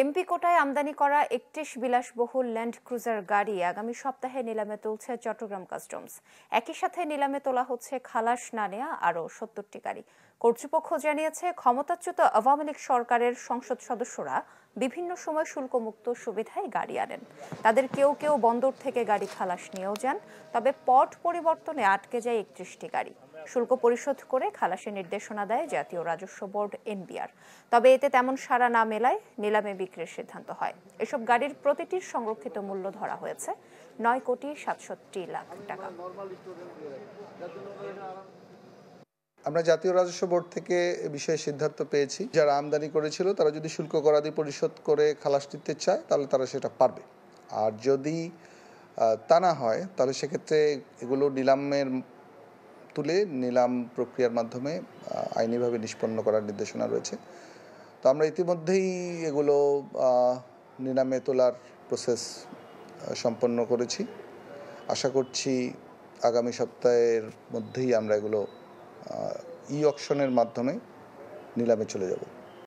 MP কোটায় আমদানি করা ৩১ বিলাসবহুল ল্যান্ড ক্রুজার গাড়ি আগামী সপ্তাহে নিলামে তুলছে চট্টগ্রাম কাস্টমস। একই সাথে নিলামে তোলা হচ্ছে খালাস না নেয়া আরও ৭০টি গাড়ি। কর্তৃপক্ষ জানিয়েছে, ক্ষমতাচ্যুত আওয়ামী লীগ সরকারের সংসদ সদস্যরা বিভিন্ন সময় শুল্কমুক্ত সুবিধায় গাড়ি আনেন। তাদের কেউ কেউ বন্দর থেকে গাড়ি খালাস নিয়েও যান। তবে পট পরিবর্তনে আটকে যায় ৩১টি গাড়ি। শুল্ক পরিশোধ করে খালাসের নির্দেশনা দেয় জাতীয় রাজস্ব বোর্ড এনবিআর। তবে এতে তেমন সাড়া না মেলায় নিলামে বিক্রির সিদ্ধান্ত হয়। এসব গাড়ির প্রতিটির সংরক্ষিত মূল্য ধরা হয়েছে ৯,৬৭,০০,০০,০০০ টাকা। আমরা জাতীয় রাজস্ব বোর্ড থেকে এ বিষয়ে সিদ্ধান্ত পেয়েছি, যারা আমদানি করেছিল তারা যদি শুল্ক করাদি পরিশোধ করে খালাস দিতে চায় তাহলে তারা সেটা পারবে। আর যদি তা না হয় তাহলে সেক্ষেত্রে এগুলো নিলামের তুলে নিলাম প্রক্রিয়ার মাধ্যমে আইনিভাবে নিষ্পন্ন করার নির্দেশনা রয়েছে। তো আমরা ইতিমধ্যেই এগুলো নিলামে তোলার প্রসেস সম্পন্ন করেছি। আশা করছি আগামী সপ্তাহের মধ্যেই আমরা এগুলো ই অকশনের মাধ্যমে নিলামে চলে যাব।